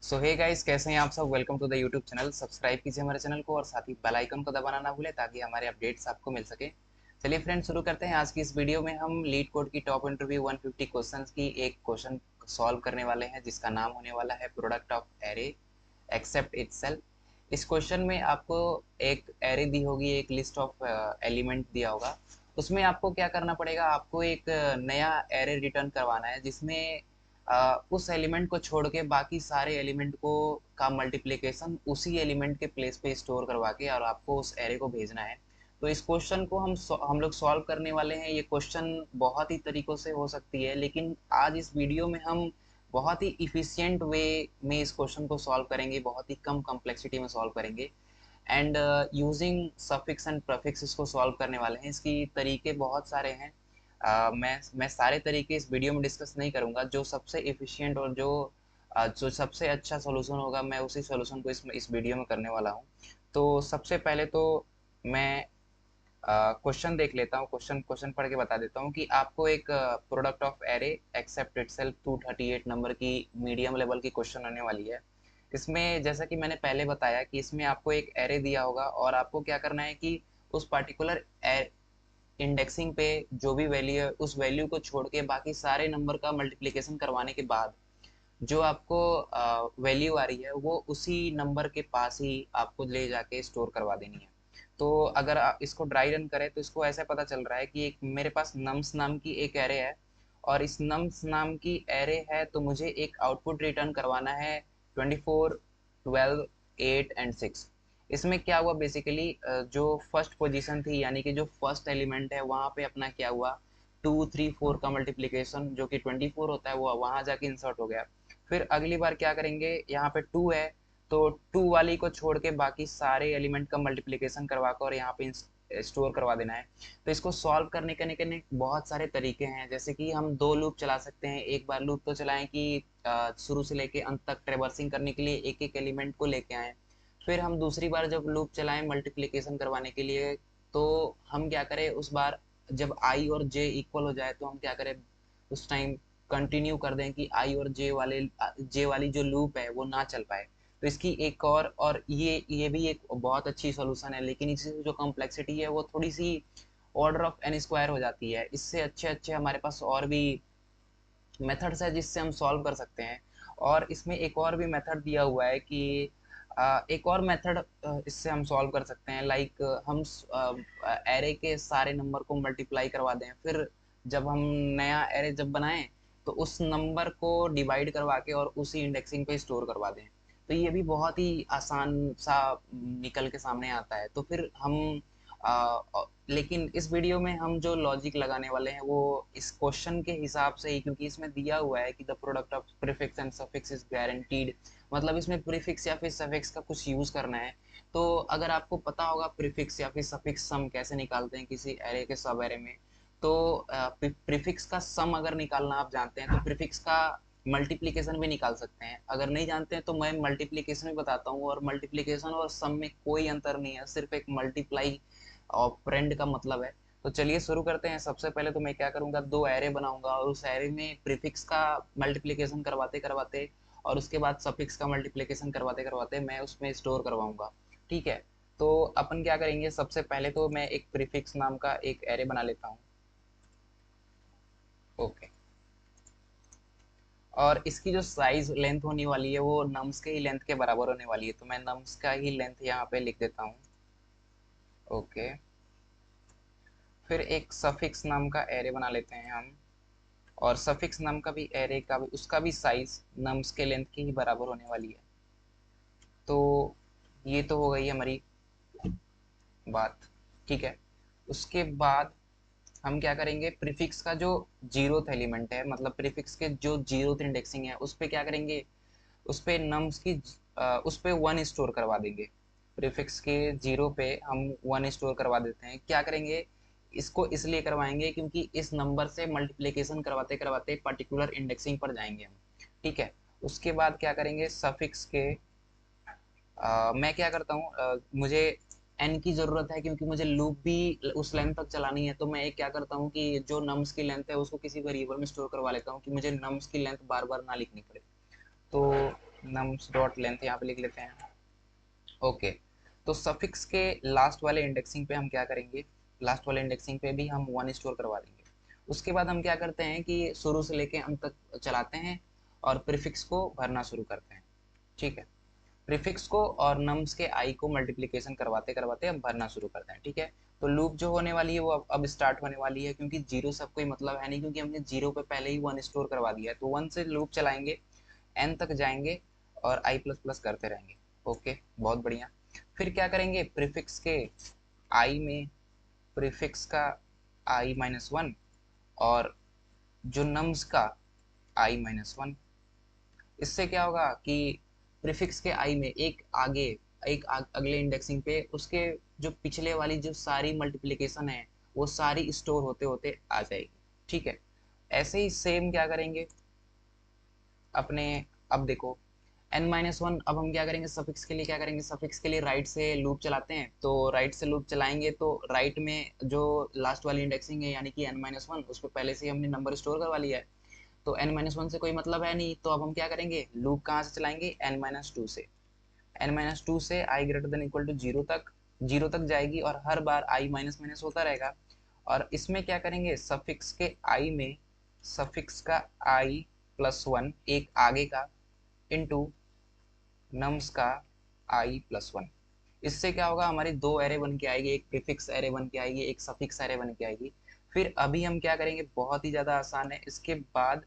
सो hey guys, कैसे हैं आप सब। Welcome to the YouTube channel. Subscribe कीजिए हमारे चैनल को और साथ ही बेल आइकन को दबाना ना भूलें ताकि हमारे अपडेट्स आपको मिल सके। चलिए फ्रेंड्स, शुरू करते हैं। आज की इस वीडियो में हम लीड कोड की टॉप इंटरव्यू 150 क्वेश्चंस की एक क्वेश्चन सॉल्व करने वाले हैं, जिसका नाम होने वाला है product of array except itself. इस क्वेश्चन में आपको एक एरे दी होगी, एक लिस्ट ऑफ एलिमेंट दिया होगा। उसमें आपको क्या करना पड़ेगा, आपको एक नया एरे रिटर्न करवाना है, जिसमें उस एलिमेंट को छोड़ के बाकी सारे एलिमेंट को का मल्टीप्लिकेशन उसी एलिमेंट के प्लेस पे स्टोर करवा के और आपको उस एरे को भेजना है। तो इस क्वेश्चन को हम लोग सॉल्व करने वाले हैं। ये क्वेश्चन बहुत ही तरीकों से हो सकती है, लेकिन आज इस वीडियो में हम बहुत ही इफिशियंट वे में इस क्वेश्चन को सॉल्व करेंगे, बहुत ही कम कॉम्प्लेक्सिटी में सॉल्व करेंगे। And using suffix and prefix इसको सॉल्व करने वाले हैं। इसकी तरीके बहुत सारे हैं। मैं सारे तरीके इस वीडियो में डिस्कस नहीं करूंगा। जो सबसे एफिशिएंट और जो सबसे अच्छा सॉल्यूशन होगा, मैं उसी सॉल्यूशन को इस वीडियो में करने वाला हूं। तो सबसे पहले तो मैं क्वेश्चन देख लेता हूँ। क्वेश्चन क्वेश्चन पढ़ के बता देता हूँ कि आपको एक product of array except itself 238 number की मीडियम लेवल की क्वेश्चन आने वाली है। इसमें जैसा कि मैंने पहले बताया कि इसमें आपको एक एरे दिया होगा और आपको क्या करना है कि उस पर्टिकुलर इंडेक्सिंग पे जो भी वैल्यू है उस वैल्यू को छोड़ के बाकी सारे नंबर का मल्टीप्लिकेशन करवाने के बाद जो आपको वैल्यू आ रही है वो उसी नंबर के पास ही आपको ले जाके स्टोर करवा देनी है। तो अगर आप इसको ड्राई रन करें तो इसको ऐसे पता चल रहा है कि एक मेरे पास नम्स नाम की एक एरे है, और इस नम्स नाम की एरे है, तो मुझे एक आउटपुट रिटर्न करवाना है 24, 12, 8 एंड 6। इसमें क्या हुआ बेसिकली, जो फर्स्ट पोजीशन थी यानी कि जो फर्स्ट एलिमेंट है वहाँ पे अपना क्या हुआ, 2, 3, 4 का मल्टीप्लिकेशन जो कि 24 होता है वो वहाँ जाके इंसर्ट हो गया। फिर अगली बार क्या करेंगे, यहाँ पे 2 है तो 2 वाली को छोड़ के बाकी सारे एलिमेंट का मल्टीप्लिकेशन करवा कर और यहाँ पे स्टोर करवा देना है। तो इसको सॉल्व करने के बहुत सारे तरीके हैं। जैसे कि हम दो लूप चला सकते हैं। एक बार लूप तो चलाएं कि शुरू से लेके अंत तक ट्रेवर्सिंग करने के लिए एक एक एलिमेंट को लेके आए। फिर हम दूसरी बार जब लूप चलाएं मल्टीप्लिकेशन करवाने के लिए, तो हम क्या करें, उस बार जब आई और जे इक्वल हो जाए तो हम क्या करें, उस टाइम कंटिन्यू कर दें कि आई और जे वाली जो लूप है वो ना चल पाए। तो इसकी एक और ये भी एक बहुत अच्छी सॉल्यूशन है, लेकिन इसकी जो कॉम्प्लेक्सिटी है वो थोड़ी सी ऑर्डर ऑफ एन स्क्वायर हो जाती है। इससे अच्छे अच्छे हमारे पास और भी मेथड्स है जिससे हम सॉल्व कर सकते हैं। और इसमें एक और भी मेथड दिया हुआ है कि एक और मेथड इससे हम सॉल्व कर सकते हैं। लाइक हम एरे के सारे नंबर को मल्टीप्लाई करवा दें, फिर जब हम नया एरे जब बनाएं तो उस नंबर को डिवाइड करवा के और उसी इंडेक्सिंग पे स्टोर करवा दें। तो ये भी बहुत ही आसान सा निकल के सामने आता है। तो फिर हम लेकिन इस वीडियो में हम जो लॉजिक लगाने वाले हैं वो इस क्वेश्चन के हिसाब से ही, क्योंकि इसमें दिया हुआ है कि the product of prefix and suffix is guaranteed, मतलब इसमें प्रीफिक्स या फिर सफिक्स का कुछ यूज करना है। तो अगर आपको पता होगा प्रीफिक्स या फिर सफिक्स सम कैसे निकालते हैं किसी एरे के सब एरे में, तो प्रीफिक्स का सम अगर निकालना आप जानते हैं तो प्रीफिक्स का मल्टीप्लिकेशन भी निकाल सकते हैं। अगर नहीं जानते हैं तो मैं मल्टीप्लिकेशन भी बताता हूँ, और मल्टीप्लिकेशन और सम में कोई अंतर नहीं है, सिर्फ एक मल्टीप्लाई ऑपरेंड का मतलब है। तो चलिए शुरू करते हैं। सबसे पहले तो मैं क्या करूंगा, दो एरे बनाऊंगा और उस एरे में प्रीफिक्स का मल्टीप्लिकेशन करवाते करवाते और उसके बाद सफिक्स का मल्टीप्लिकेशन करवाते करवाते मैं उसमें स्टोर करवाऊंगा। ठीक है। तो अपन क्या करेंगे, सबसे पहले तो मैं एक प्रीफिक्स नाम का एक एरे बना लेता हूँ। ओके। और इसकी जो साइज लेंथ होने वाली है वो नम्स के ही लेंथ के बराबर होने वाली है, तो मैं नम्स का ही लेंथ यहाँ पे लिख देता हूँ। ओके। फिर एक सफिक्स नाम का एरे बना लेते हैं हम, और सफिक्स नाम का भी एरे का भी उसका भी साइज नम्स के लेंथ के ही बराबर होने वाली है। तो ये तो हो गई हमारी बात। ठीक है। उसके बाद हम क्या करेंगे, प्रीफिक्स का जो जीरोथ एलिमेंट है, मतलब प्रीफिक्स के जो जीरोथ इंडेक्सिंग है उस पे क्या करेंगे, उस पे नम्स की उस पे 1 स्टोर करवा देंगे। प्रीफिक्स के जीरो पे हम 1 स्टोर करवा देते हैं। क्या करेंगे, इसको इसलिए करवाएंगे क्योंकि इस नंबर से मल्टीप्लिकेशन करवाते करवाते पर्टिकुलर इंडेक्सिंग पर जाएंगे हम। ठीक है। उसके बाद क्या करेंगे, सफिक्स के मैं क्या करता हूँ, मुझे एन की ज़रूरत है क्योंकि मुझे लूप भी उस लेंथ तक चलानी है। तो मैं एक क्या करता हूँ कि जो नम्स की लेंथ है उसको किसी वेरिएबल में स्टोर करवा लेता हूँ कि मुझे नम्स की लेंथ बार बार ना लिखनी पड़े। तो नम्स डॉट लेंथ यहाँ पे लिख लेते हैं। ओके, तो सफिक्स के लास्ट वाले इंडेक्सिंग पे हम क्या करेंगे, लास्ट वाले इंडेक्सिंग पे भी हम 1 स्टोर करवा देंगे। उसके बाद हम क्या करते हैं कि शुरू से लेके अंत तक चलाते हैं और प्रीफिक्स को भरना शुरू करते हैं। ठीक है, प्रीफिक्स को और नम्स के आई को मल्टीप्लिकेशन करवाते करवाते हम भरना शुरू करते हैं। ठीक है, तो लूप जो होने वाली है वो अब स्टार्ट होने वाली है, क्योंकि जीरो से अब कोई मतलब है नहीं, क्योंकि हमने जीरो पे पहले ही 1 स्टोर करवा दिया है। तो 1 से लूप चलाएंगे, एन तक जाएंगे और आई प्लस प्लस करते रहेंगे। ओके, बहुत बढ़िया। फिर क्या करेंगे, प्रीफिक्स के आई में प्रीफिक्स का आई माइनस वन और जो नम्स का आई माइनस वन। इससे क्या होगा कि प्रीफिक्स के आई में एक आगे अगले इंडेक्सिंग पे उसके जो पिछले वाली जो सारी मल्टीप्लिकेशन है वो सारी स्टोर होते होते आ जाएगी। ठीक है, ऐसे ही सेम क्या करेंगे अपने, अब देखो n माइनस वन, अब हम क्या करेंगे सफिक्स के लिए, क्या करेंगे सफिक्स के लिए राइट से लूप चलाते हैं। तो राइट से लूप चलाएंगे तो राइट में जो लास्ट वाली इंडेक्सिंग है यानी कि n माइनस वन, उस पर पहले से ही हमने नंबर स्टोर करवा लिया है। तो n माइनस वन से कोई मतलब है नहीं, तो अब हम क्या करेंगे लूप कहाँ से चलाएंगे, n माइनस टू से। n माइनस टू से i greater than equal to zero तक जाएगी और हर बार i माइनस माइनस होता रहेगा। और इसमें क्या करेंगे सफिक्स के i में सफिक्स का i प्लस वन एक आगे का इंटू नम्स का i प्लस वन। इससे क्या होगा हमारी दो एरे बन के आएगी, एक प्रीफिक्स एरे बन के आएगी, एक सफिक्स एरे बन के आएगी। फिर अभी हम क्या करेंगे, बहुत ही ज़्यादा आसान है, इसके बाद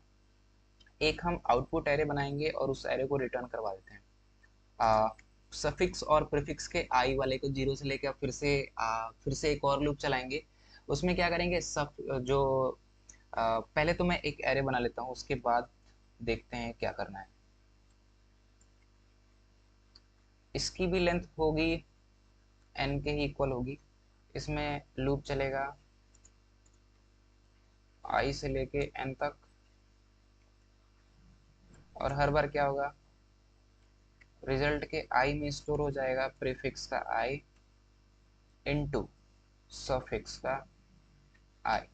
एक हम आउटपुट एरे बनाएंगे और उस एरे को रिटर्न करवा देते हैं। सफिक्स और प्रीफिक्स के आई वाले को जीरो से लेकर फिर से एक और लूप चलाएंगे। उसमें क्या करेंगे सब जो पहले तो मैं एक एरे बना लेता हूँ, उसके बाद देखते हैं क्या करना है। इसकी भी लेंथ होगी एन के ही इक्वल होगी। इसमें लूप चलेगा आई से लेके एन तक और हर बार क्या होगा रिजल्ट के आई में स्टोर हो जाएगा प्रीफिक्स का आई इनटू सफिक्स का आई।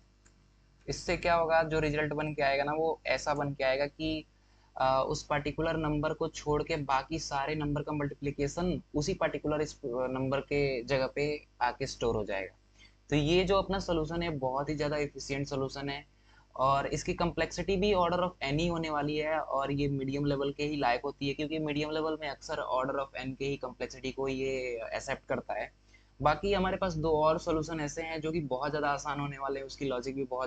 इससे क्या होगा जो रिजल्ट बन के आएगा ना वो ऐसा बन के आएगा कि उस पर्टिकुलर नंबर को छोड़ के बाकी सारे नंबर का मल्टीप्लिकेशन उसी पर्टिकुलर इस नंबर के जगह पे आके स्टोर हो जाएगा। तो ये जो अपना सोल्यूशन है बहुत ही ज़्यादा एफिशिएंट सोल्यूशन है और इसकी कम्प्लेक्सिटी भी ऑर्डर ऑफ एन ही होने वाली है और ये मीडियम लेवल के ही लायक होती है, क्योंकि मीडियम लेवल में अक्सर ऑर्डर ऑफ एन के ही कम्प्लेक्सिटी को ये एक्सेप्ट करता है। बाकी हमारे पास दो और सोल्यूशन ऐसे हैं जो कि बहुत ज़्यादा आसान होने वाले हैं, उसकी लॉजिक भी बहुत